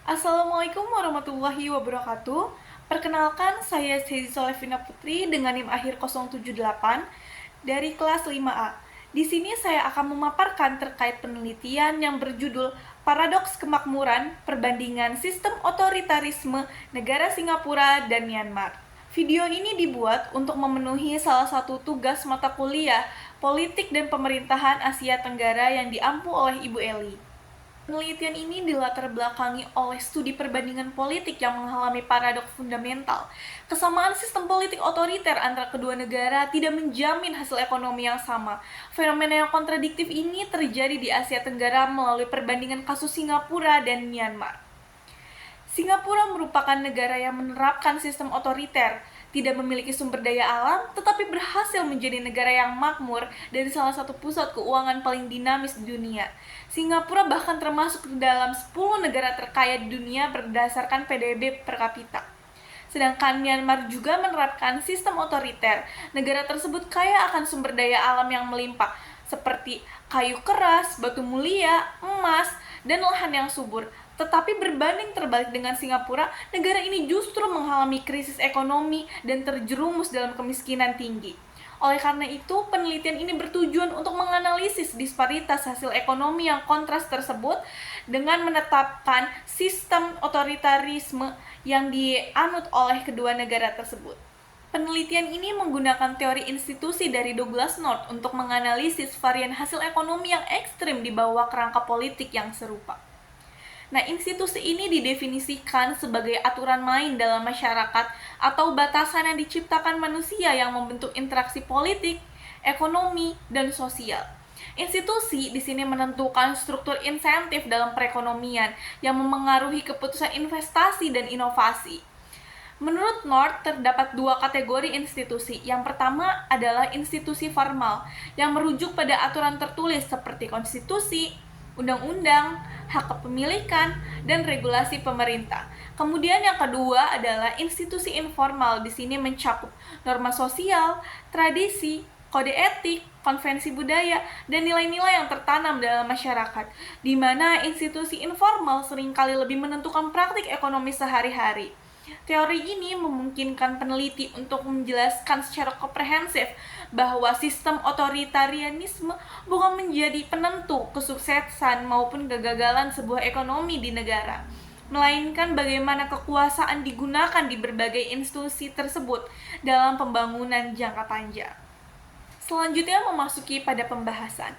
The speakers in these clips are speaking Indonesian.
Assalamualaikum warahmatullahi wabarakatuh. Perkenalkan, saya Sezi Solevina Putri dengan NIM akhir 078 dari kelas 5A. Di sini saya akan memaparkan terkait penelitian yang berjudul Paradoks Kemakmuran Perbandingan Sistem Otoritarisme Negara Singapura dan Myanmar. Video ini dibuat untuk memenuhi salah satu tugas mata kuliah Politik dan Pemerintahan Asia Tenggara yang diampu oleh Ibu Eli. Penelitian ini dilatar belakangi oleh studi perbandingan politik yang mengalami paradoks fundamental. Kesamaan sistem politik otoriter antara kedua negara tidak menjamin hasil ekonomi yang sama. Fenomena yang kontradiktif ini terjadi di Asia Tenggara melalui perbandingan kasus Singapura dan Myanmar. Singapura merupakan negara yang menerapkan sistem otoriter, tidak memiliki sumber daya alam, tetapi berhasil menjadi negara yang makmur dari salah satu pusat keuangan paling dinamis di dunia. Singapura bahkan termasuk dalam 10 negara terkaya di dunia berdasarkan PDB per kapita. Sedangkan Myanmar juga menerapkan sistem otoriter. Negara tersebut kaya akan sumber daya alam yang melimpah, seperti kayu keras, batu mulia, emas, dan lahan yang subur. Tetapi berbanding terbalik dengan Singapura, negara ini justru mengalami krisis ekonomi dan terjerumus dalam kemiskinan tinggi. Oleh karena itu, penelitian ini bertujuan untuk menganalisis disparitas hasil ekonomi yang kontras tersebut dengan menetapkan sistem otoritarisme yang dianut oleh kedua negara tersebut. Penelitian ini menggunakan teori institusi dari Douglas North untuk menganalisis varian hasil ekonomi yang ekstrim di bawah kerangka politik yang serupa. Nah, institusi ini didefinisikan sebagai aturan main dalam masyarakat atau batasan yang diciptakan manusia yang membentuk interaksi politik, ekonomi, dan sosial. Institusi di sini menentukan struktur insentif dalam perekonomian yang memengaruhi keputusan investasi dan inovasi. Menurut North, terdapat dua kategori institusi. Yang pertama adalah institusi formal, yang merujuk pada aturan tertulis seperti konstitusi, undang-undang, hak kepemilikan, dan regulasi pemerintah. Kemudian yang kedua adalah institusi informal. Di sini mencakup norma sosial, tradisi, kode etik, konvensi budaya, dan nilai-nilai yang tertanam dalam masyarakat, di mana institusi informal seringkali lebih menentukan praktik ekonomi sehari-hari. Teori ini memungkinkan peneliti untuk menjelaskan secara komprehensif bahwa sistem otoritarianisme bukan menjadi penentu kesuksesan maupun kegagalan sebuah ekonomi di negara, melainkan bagaimana kekuasaan digunakan di berbagai institusi tersebut dalam pembangunan jangka panjang. Selanjutnya memasuki pada pembahasan.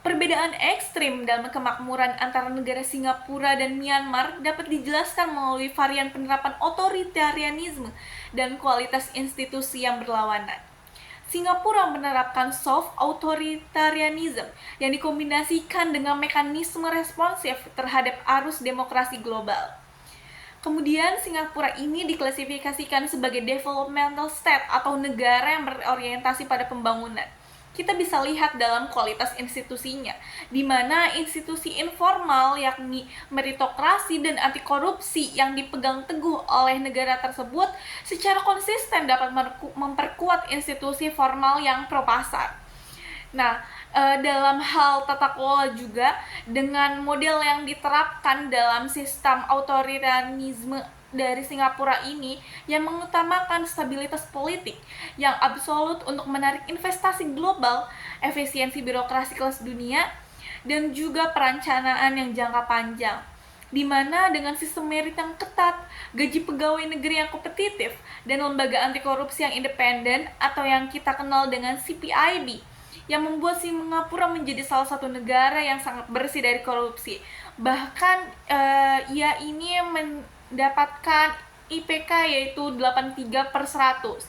Perbedaan ekstrim dalam kemakmuran antara negara Singapura dan Myanmar dapat dijelaskan melalui varian penerapan otoritarianisme dan kualitas institusi yang berlawanan. Singapura menerapkan soft authoritarianism yang dikombinasikan dengan mekanisme responsif terhadap arus demokrasi global. Kemudian Singapura ini diklasifikasikan sebagai developmental state atau negara yang berorientasi pada pembangunan. Kita bisa lihat dalam kualitas institusinya, di mana institusi informal yakni meritokrasi dan anti korupsi yang dipegang teguh oleh negara tersebut secara konsisten dapat memperkuat institusi formal yang pro pasar. Nah, dalam hal tata kelola juga, dengan model yang diterapkan dalam sistem otoritarianisme dari Singapura ini yang mengutamakan stabilitas politik yang absolut untuk menarik investasi global, efisiensi birokrasi kelas dunia, dan juga perencanaan yang jangka panjang, di mana dengan sistem merit yang ketat, gaji pegawai negeri yang kompetitif, dan lembaga anti korupsi yang independen atau yang kita kenal dengan CPIB, yang membuat Singapura menjadi salah satu negara yang sangat bersih dari korupsi. Bahkan ia ini mendapatkan IPK yaitu 83/100,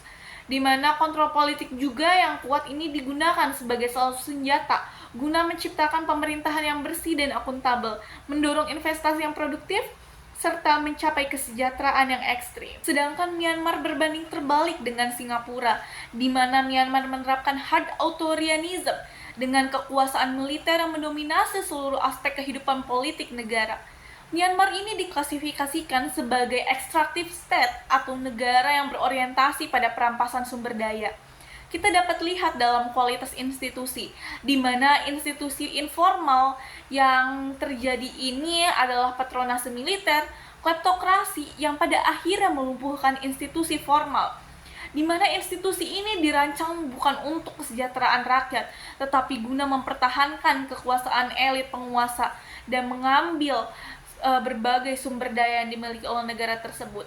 di mana kontrol politik juga yang kuat ini digunakan sebagai salah satu senjata guna menciptakan pemerintahan yang bersih dan akuntabel, mendorong investasi yang produktif, serta mencapai kesejahteraan yang ekstrim. Sedangkan Myanmar berbanding terbalik dengan Singapura, di mana Myanmar menerapkan hard authoritarianism dengan kekuasaan militer yang mendominasi seluruh aspek kehidupan politik negara. Myanmar ini diklasifikasikan sebagai extractive state atau negara yang berorientasi pada perampasan sumber daya. kita dapat lihat dalam kualitas institusi, di mana institusi informal yang terjadi ini adalah patronase militer, kleptokrasi yang pada akhirnya melumpuhkan institusi formal, di mana institusi ini dirancang bukan untuk kesejahteraan rakyat, tetapi guna mempertahankan kekuasaan elit penguasa dan mengambil berbagai sumber daya yang dimiliki oleh negara tersebut.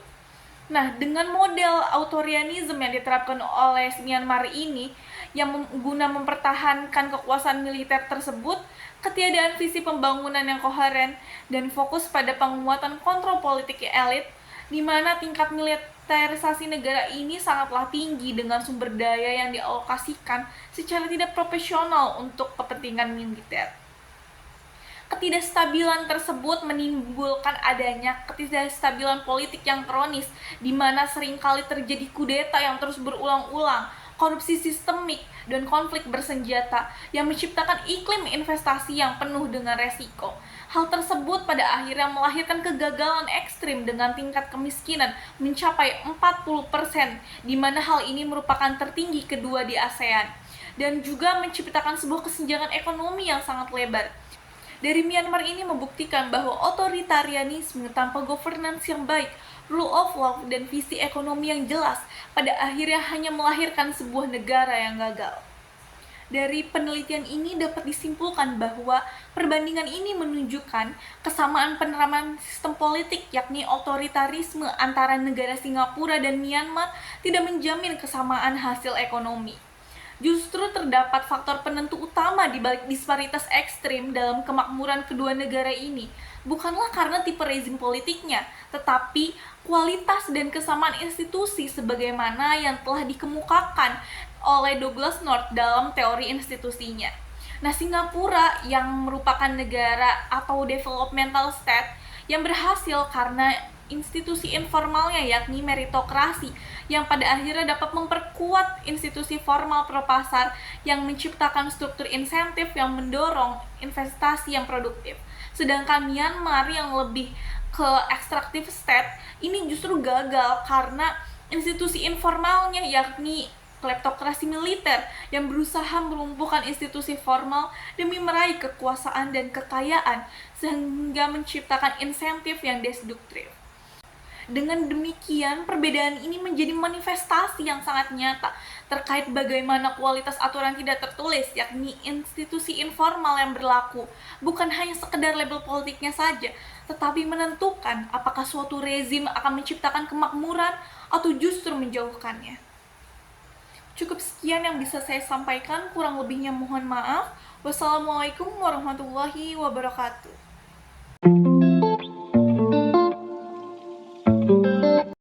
Nah, dengan model authoritarianism yang diterapkan oleh Myanmar ini, yang guna mempertahankan kekuasaan militer tersebut, ketiadaan visi pembangunan yang koheren, dan fokus pada penguatan kontrol politik elit, di mana tingkat militerisasi negara ini sangatlah tinggi dengan sumber daya yang dialokasikan secara tidak profesional untuk kepentingan militer. Ketidakstabilan tersebut menimbulkan adanya ketidakstabilan politik yang kronis, di mana seringkali terjadi kudeta yang terus berulang-ulang, korupsi sistemik, dan konflik bersenjata yang menciptakan iklim investasi yang penuh dengan resiko. Hal tersebut pada akhirnya melahirkan kegagalan ekstrim dengan tingkat kemiskinan mencapai 40%, di mana hal ini merupakan tertinggi kedua di ASEAN, dan juga menciptakan sebuah kesenjangan ekonomi yang sangat lebar. Dari Myanmar ini membuktikan bahwa otoritarianisme tanpa governance yang baik, rule of law, dan visi ekonomi yang jelas pada akhirnya hanya melahirkan sebuah negara yang gagal. Dari penelitian ini dapat disimpulkan bahwa perbandingan ini menunjukkan kesamaan penerapan sistem politik, yakni otoritarisme antara negara Singapura dan Myanmar tidak menjamin kesamaan hasil ekonomi. Justru terdapat faktor penentu utama di balik disparitas ekstrim dalam kemakmuran kedua negara ini, bukanlah karena tipe rezim politiknya, tetapi kualitas dan kesamaan institusi sebagaimana yang telah dikemukakan oleh Douglas North dalam teori institusinya. Nah, Singapura yang merupakan negara atau developmental state yang berhasil karena institusi informalnya, yakni meritokrasi, yang pada akhirnya dapat memperkuat institusi formal pro-pasar yang menciptakan struktur insentif yang mendorong investasi yang produktif. Sedangkan Myanmar yang lebih ke ekstraktif state ini justru gagal karena institusi informalnya, yakni kleptokrasi militer yang berusaha melumpuhkan institusi formal demi meraih kekuasaan dan kekayaan, sehingga menciptakan insentif yang destruktif. Dengan demikian, perbedaan ini menjadi manifestasi yang sangat nyata terkait bagaimana kualitas aturan tidak tertulis, yakni institusi informal yang berlaku, bukan hanya sekedar label politiknya saja, tetapi menentukan apakah suatu rezim akan menciptakan kemakmuran atau justru menjauhkannya. Cukup sekian yang bisa saya sampaikan, kurang lebihnya mohon maaf. Wassalamualaikum warahmatullahi wabarakatuh.